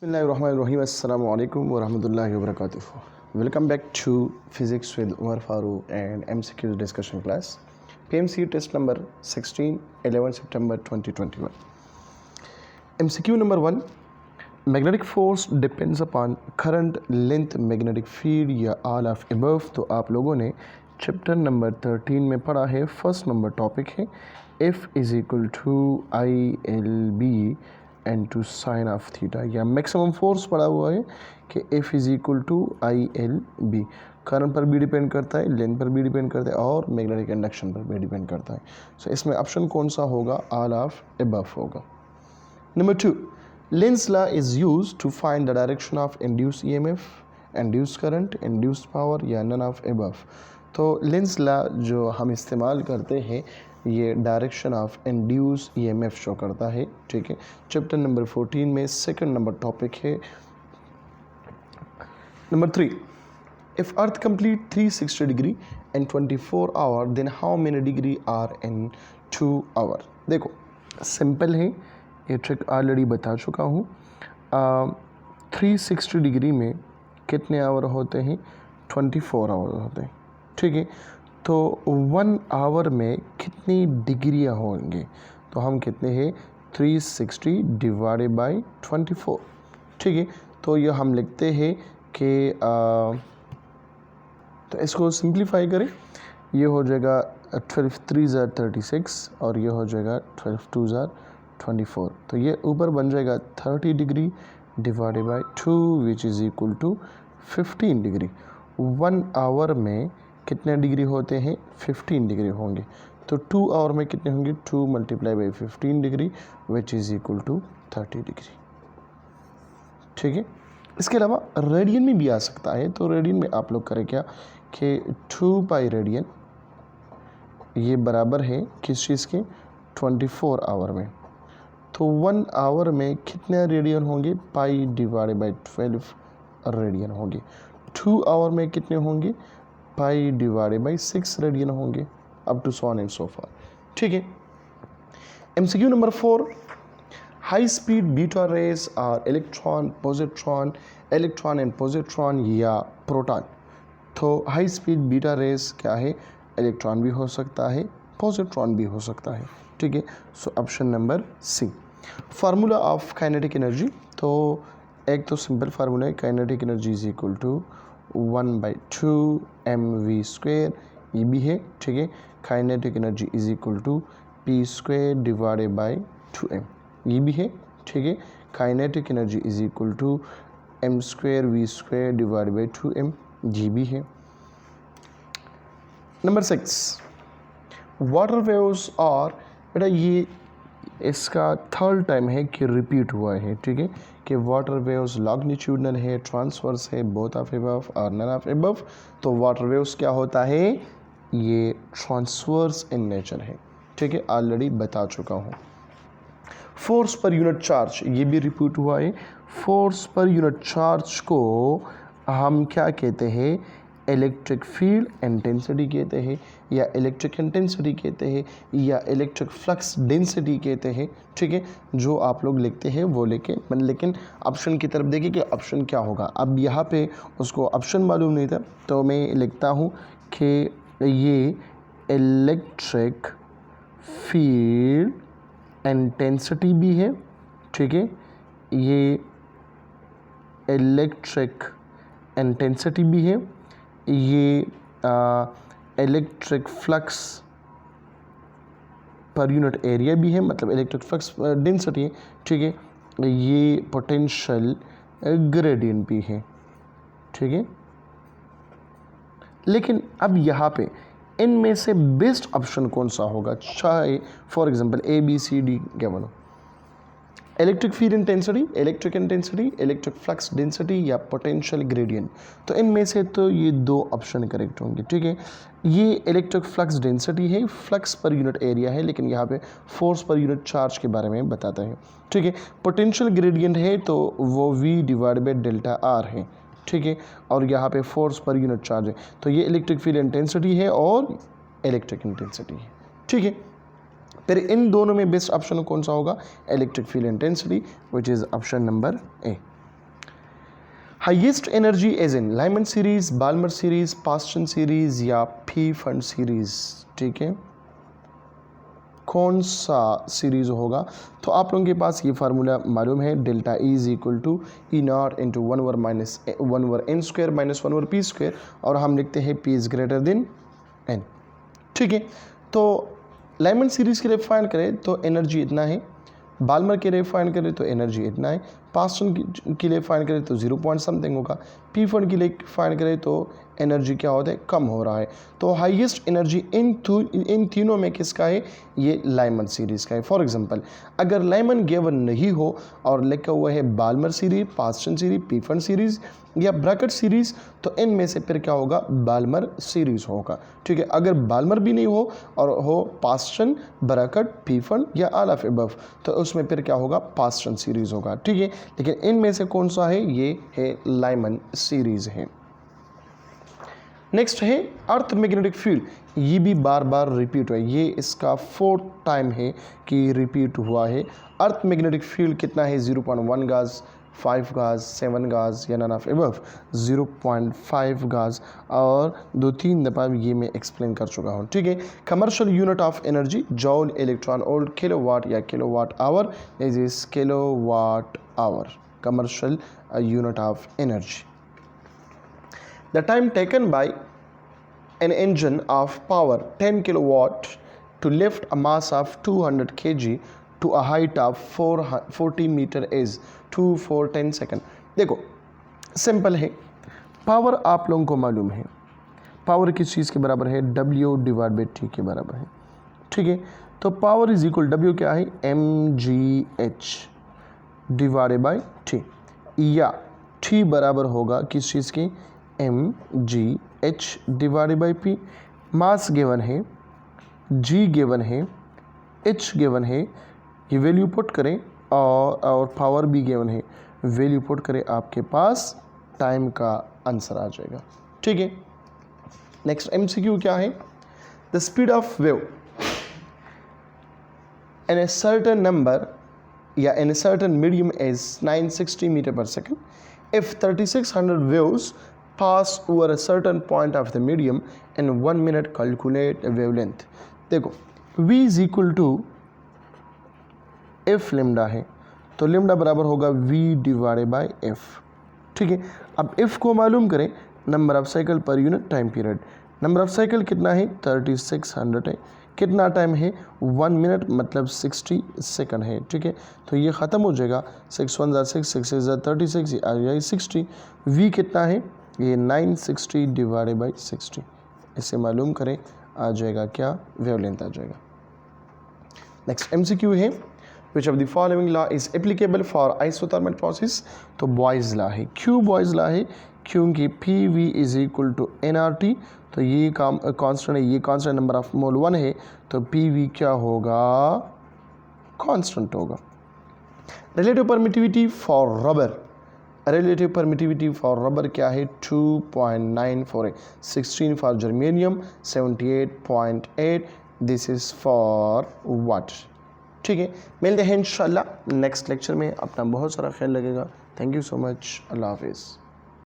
Bismillahirrahmanirrahim. Assalamu alaikum wa rahmatullahi wa barakatuh. Welcome back to Physics with Umar Farouk and MCQ discussion class. PMC test number 16, 11 September 2021. MCQ number 1. Magnetic force depends upon current, length, magnetic field या all of above. तो आप लोगों ने chapter number 13 में पढ़ा है. First number topic है F is equal to ILB and to sine of theta, या मैक्सिमम फोर्स पड़ा हुआ है कि F is equal to ILB. Current पर भी डिपेंड करता है, लेंथ पर भी डिपेंड करता है और मैग्नेटिक इंडक्शन पर भी डिपेंड करता है. सो इसमें ऑप्शन कौन सा होगा? ऑल ऑफ अबव होगा. Number 2. Lenz's law is used to find the direction of induced EMF, induced current, induced power या none of above. तो Lenz's law जो हम इस्तेमाल करते हैं ये direction of induce EMF show करता है. ठीक है, चैप्टर नंबर 14 में सेकंड नंबर टॉपिक है. Number 3. If Earth complete 360 degree in 24 hour, then how many degree are in 2 hour? देखो सिंपल है, ये ट्रिक ऑलरेडी बता चुका हूँ. 360 डिग्री में कितने आवर होते हैं? 24 आवर होते हैं. ठीक है, तो 1 आवर में कितनी डिग्रियाँ होंगे? तो हम कितने हैं? 360 डिवाइडेड बाई 24. ठीक है, तो ये हम लिखते हैं कि तो इसको सिंप्लीफाई करें, ये हो जाएगा 12 3 ज़ार 36 और ये हो जाएगा 12 2 ज़ार 24. तो ये ऊपर बन जाएगा 30 degree divided by 2 which is equal to 15 degree. 1 hour में कितने डिग्री होते हैं? 15 डिग्री होंगे. तो 2 आवर में कितने होंगे? 2 multiply by 15 degree which is equal to 30 degree. ठीक है, इसके अलावा रेडियन में भी आ सकता है. तो रेडियन में आप लोग करें क्या कि 2 पाई रेडियन ये बराबर है किस चीज़ के? 24 आवर में. तो 1 आवर में कितने रेडियन होंगे? पाई डिवाइडेड बाई 12 रेडियन होंगे. 2 आवर में कितने होंगे? पाई डिवाइडेड बाई 6 रेडियन होंगे. Up to so on and so forth. ठीक है, MCQ number 4. High speed beta rays are electron, positron, electron and positron या प्रोटॉन. तो हाई स्पीड बीटा रेस क्या है? इलेक्ट्रॉन भी हो सकता है, पॉजिट्रॉन भी हो सकता है. ठीक है, so option number C. Formula of kinetic energy. तो एक तो सिंपल फार्मूला है, kinetic energy is equal to 1/2 mv². ये भी है. ठीक है, kinetic energy is equal to p² divided by 2m. ये भी है. ठीक है, kinetic energy is equal to m² v² divided by 2m. ये भी है. नंबर 6. वाटर वेव्स और बेटा ये इसका थर्ड टाइम है कि रिपीट हुआ है. ठीक है, कि वाटर वेव्स लॉन्गिट्यूडनल है, ट्रांसवर्स है, बोथ ऑफ अबव और नन ऑफ अबव. तो वाटर वेव्स क्या होता है? ये ट्रांसवर्स इन नेचर है. ठीक है, ऑलरेडी बता चुका हूँ. फोर्स पर यूनिट चार्ज ये भी रिपीट हुआ है. फोर्स पर यूनिट चार्ज को हम क्या कहते हैं? इलेक्ट्रिक फील्ड इंटेंसिटी कहते हैं, या इलेक्ट्रिक इंटेंसिटी कहते हैं, या इलेक्ट्रिक फ्लक्स डेंसिटी कहते हैं. ठीक है, जो आप लोग लिखते हैं वो लेकिन ऑप्शन की तरफ देखिए कि ऑप्शन क्या होगा. अब यहाँ पे उसको ऑप्शन मालूम नहीं था तो मैं लिखता हूँ कि ये इलेक्ट्रिक फील्ड इंटेंसिटी भी है. ठीक है, ये इलेक्ट्रिक इंटेंसिटी भी है, ये electric flux per unit area भी है, मतलब इलेक्ट्रिक फ्लक्स डेंसिटी है. ठीक है, ये पोटेंशियल ग्रेडियंट भी है. ठीक है, लेकिन अब यहाँ पे इनमें से बेस्ट ऑप्शन कौन सा होगा? चाहे फॉर एग्जांपल ABCD क्या बोलो, electric field intensity, electric intensity, electric flux density या पोटेंशियल ग्रेडियंट. तो इनमें से तो ये 2 ऑप्शन करेक्ट होंगे. ठीक है, ये इलेक्ट्रिक फ्लक्स डेंसिटी है, फ्लक्स पर यूनिट एरिया है, लेकिन यहाँ पे फोर्स पर यूनिट चार्ज के बारे में बताता है. ठीक है, पोटेंशियल ग्रेडियंट है तो वो V divide by delta R है. ठीक है, और यहाँ पे फोर्स पर यूनिट चार्ज है. तो ये इलेक्ट्रिक फील्ड इंटेंसिटी है और इलेक्ट्रिक इंटेंसिटी है. ठीक है, फिर इन दोनों में बेस्ट ऑप्शन कौन सा होगा? Electric field intensity which is option number A. Highest energy as in Lyman series, Balmer series, Paschen series या पी फंड सीरीज, ठीक है, कौन सा सीरीज होगा? तो आप लोगों के पास ये फार्मूला मालूम है, delta E is equal to E not into 1/n² minus 1/p², और हम लिखते हैं p is greater than n, ठीक है। तो लाइमन सीरीज के लिए फाइंड करें तो एनर्जी इतना है, बाल्मर के लिए फाइंड करें तो एनर्जी इतना है, पास्टन के लिए फाइंड करें तो 0 पॉइंट समथिंग होगा, पी फंड के लिए फाइंड करें तो एनर्जी क्या होता है, कम हो रहा है। तो हाईएस्ट एनर्जी इन तीनों में किसका है? ये लाइमन सीरीज़ का है। फॉर एग्जांपल अगर लाइमन गिवन नहीं हो और लिखा हुआ है Balmer series, Paschen series, Pfund series या ब्रैकेट सीरीज, तो इनमें से फिर क्या होगा? बाल्मर सीरीज होगा, ठीक है। अगर बाल्मर भी नहीं हो और हो पास्टन, ब्रैकेट, पी फंड या ऑल ऑफ अबव, तो उसमें फिर क्या होगा? पास्टन सीरीज होगा, ठीक है। लेकिन इनमें से कौन सा है? ये है लाइमन सीरीज है। नेक्स्ट है अर्थ मैग्नेटिक फील्ड, ये भी बार बार रिपीट हुआ है, ये इसका 4th टाइम है कि रिपीट हुआ है। अर्थ मैग्नेटिक फील्ड कितना है? 0.1 गाज, 5 गाज, 7 गाज या नन ऑफ अबव, 0.5 गाज, और 2-3 दफ़ा ये मैं एक्सप्लेन कर चुका हूँ, ठीक है। Commercial unit of energy joule, electron volt, kilowatt या kilowatt hour, is kilowatt hour, commercial unit of energy. The time taken by an engine of power 10 kilowatt to lift a mass of 200 kg to a height of 40 meter is 2 4 10 second. देखो simple है, power आप लोगों को मालूम है, power किस चीज़ के बराबर है? W/T के बराबर है, ठीक है। तो पावर इज इक्वल, W क्या है? mgh डिवाइडेड बाई T, या T बराबर होगा किस चीज़ की? mgh divided by p। Mass given है, g गिवन है, h गिवन है, ये वैल्यू पुट करें, और पावर भी गिवन है, वैल्यू पुट करें, आपके पास टाइम का आंसर आ जाएगा, ठीक है। नेक्स्ट MCQ क्या है? The speed of wave in a certain number या in a certain medium is 960 meter per second. If 3600 waves pass over a certain point of the medium in 1 minute, calculate a wavelength. देखो V is equal to F lambda है, तो lambda बराबर होगा V divided by F, ठीक है। अब F को मालूम करें, number of cycle per unit time period, number of cycle कितना है? 3600 है, कितना टाइम है? 1 मिनट मतलब 60 सेकंड है, ठीक है। तो ये ख़त्म हो जाएगा, 6 1 6 6 6 36, ये आ जाएगा 60। V कितना है? ये 960 डिवाइडेड बाई 60, इसे मालूम करें, आ जाएगा क्या? वेवलेंथ आ जाएगा। नेक्स्ट MCQ है, which of the following law is applicable for isothermal process? तो बॉयज़ लॉ है। क्यों बॉयज़ लॉ है? क्योंकि PV is equal to nRT, तो ये काम कांस्टेंट है, ये कांस्टेंट नंबर ऑफ मोल 1 है, तो PV क्या होगा? कांस्टेंट होगा। Relative permittivity for rubber, relative permittivity for rubber क्या है? 2.94 है। 16 for germanium, 78.8, this is for वाट, ठीक है। मिलते हैं इंशाल्लाह नेक्स्ट लेक्चर में, अपना बहुत सारा ख्याल लगेगा। थैंक यू सो मच, अल्लाह हाफिज़।